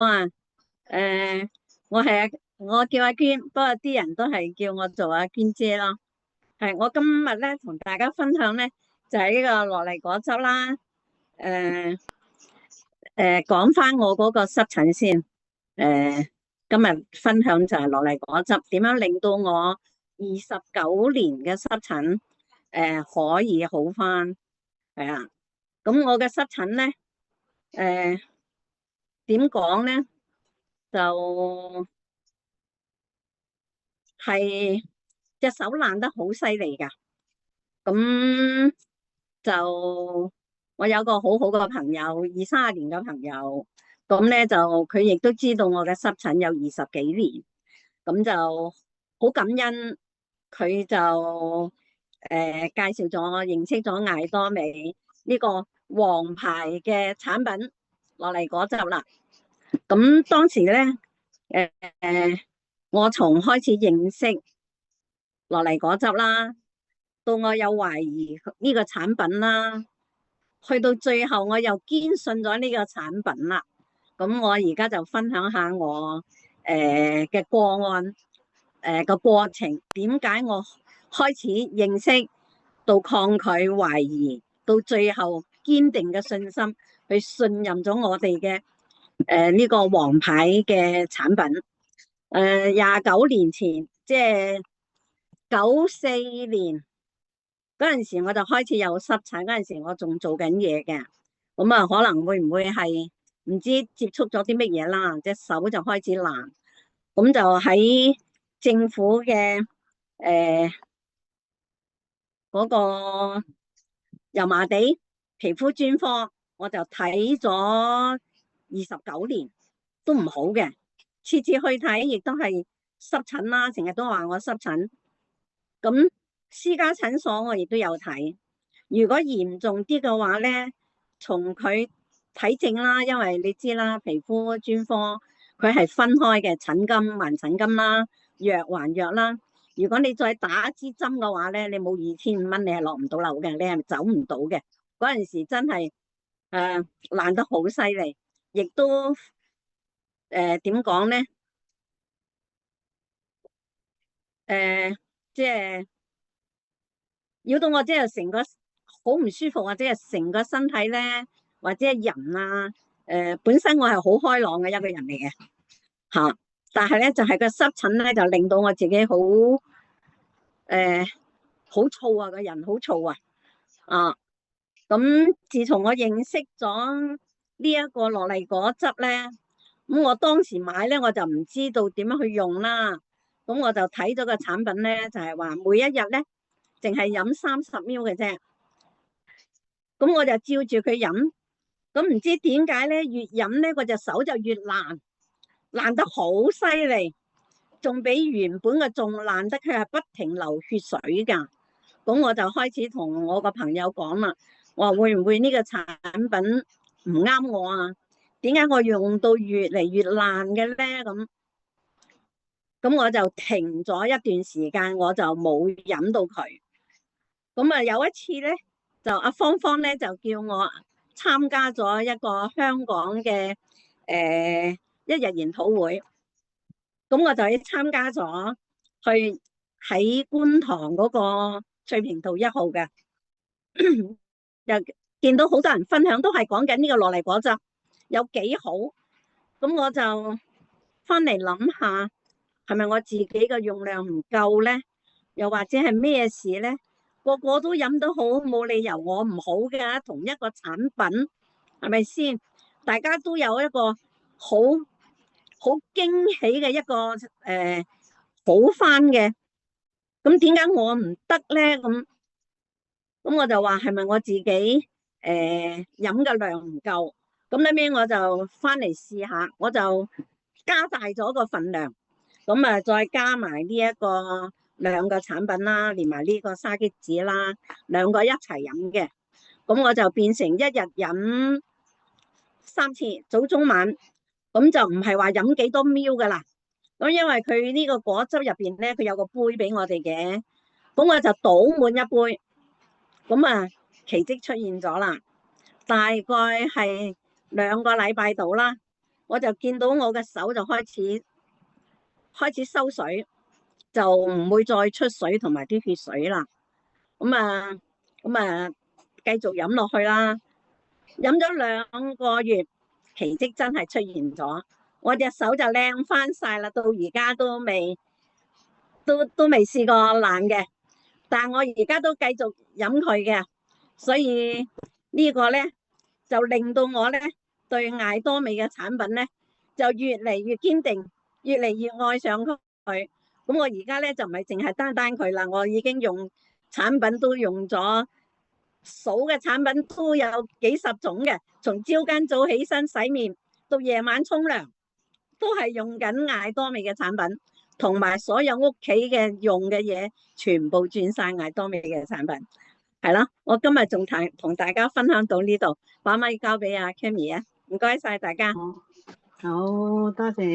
啊，誒、我叫阿娟，不過啲人都係叫我做阿娟姐咯。係我今日咧同大家分享咧就係呢個樂麗果汁啦。誒、講翻我嗰個濕疹先。誒、今日分享就係樂麗果汁點樣令到我29年嘅濕疹可以好翻。係啊，咁我嘅濕疹咧點講咧就係隻手爛得好犀利噶。咁就我有個好好嘅朋友，20-30年嘅朋友，咁咧就佢亦都知道我嘅濕疹有20幾年，咁就好感恩佢就介紹咗我認識咗艾多美呢個王牌嘅產品落嚟果汁啦。咁當時咧我從開始認識落嚟果汁啦，到我有懷疑呢個產品啦，去到最後我又堅信咗呢個產品啦。咁我而家就分享下我嘅個案個過程，點解我開始認識到抗拒懷疑，到最後堅定嘅信心去信任咗我哋嘅呢個王牌嘅產品。29年前，即係94年嗰陣時，我就開始有濕疹。嗰陣時我仲做緊嘢嘅，咁啊可能會唔會係唔知接觸咗啲乜嘢啦，隻手就開始爛。咁就喺政府嘅嗰個油麻地皮膚專科，我就睇咗29年都唔好嘅，次次去睇亦都係濕疹啦，成日都話我濕疹。咁私家診所我亦都有睇，如果嚴重啲嘅話咧，從佢睇症啦，因為你知啦，皮膚專科佢係分開嘅，診金還診金啦，藥還藥啦。如果你再打支針嘅話咧，你冇2500，你係落唔到樓嘅，你係走唔到嘅。嗰陣時真係爛得好犀利，亦都點講咧？即係擾到我，即係成個好唔舒服，或者係成個身體咧，或者係人啊。本身我係好開朗嘅一個人嚟嘅吓，但係咧就係個濕疹咧就令到我自己好好燥啊，個人好燥啊。咁自從我認識咗呢一個樂麗果汁咧，咁我當時買咧我就唔知道點樣去用啦。咁我就睇咗個產品咧，就係話每一日咧淨係飲30ml嘅啫。咁我就照住佢飲，咁唔知點解咧，越飲咧我隻手就越爛，爛得好犀利，仲比原本嘅仲爛得，佢係不停流血水噶。咁我就開始同我個朋友講啦，我話會唔會呢個產品唔啱我啊？點解我用到越嚟越爛嘅咧？咁我就停咗一段時間，我就冇飲到佢。咁啊有一次咧，就阿芳芳咧就叫我參加咗一個香港嘅一日研討會，咁我就去參加咗，去喺觀塘嗰個翠屏道1號嘅，又見到好多人分享，都係講緊呢個樂麗果汁有幾好。咁我就翻嚟諗下，係咪我自己嘅用量唔夠咧？又或者係咩事咧？個個都飲得好，冇理由我唔好㗎。同一個產品係咪先？大家都有一個好好驚喜嘅一個好翻嘅，咁點解我唔得咧？咁我就話係咪我自己飲嘅量唔夠？咁呢邊我就翻嚟試下，我就加大咗個份量，咁啊再加埋呢一個兩個產品啦，連埋呢個沙棘子啦，兩個一齊飲嘅，咁我就變成一日飲3次，早中晚。咁就唔係話飲幾多 ml 噶啦。咁因為佢呢個果汁入邊咧，佢有個杯俾我哋嘅，咁我就倒滿一杯。咁啊，奇蹟出現咗啦！大概係2個禮拜到啦，我就見到我嘅手就開始收水，就唔會再出水同埋啲血水啦。咁啊，繼續飲落去啦。飲咗2個月，奇蹟真係出現咗，我隻手就靚翻晒啦，到而家都未試過爛嘅。但係我而家都繼續飲佢嘅，所以呢個咧就令到我咧對艾多美嘅產品咧就越嚟越堅定，越嚟越愛上佢。咁我而家咧就唔係淨係單單佢啦，我已經用產品都用咗，數嘅產品都有幾十種嘅，從朝間早起身洗面到夜晚沖涼，都係用緊艾多美嘅產品。同埋所有屋企嘅用嘅嘢，全部轉晒艾多美嘅產品，係咯。我今日仲同大家分享到呢度，把咪交俾阿 Cammy 啊，唔該晒大家。好，多謝。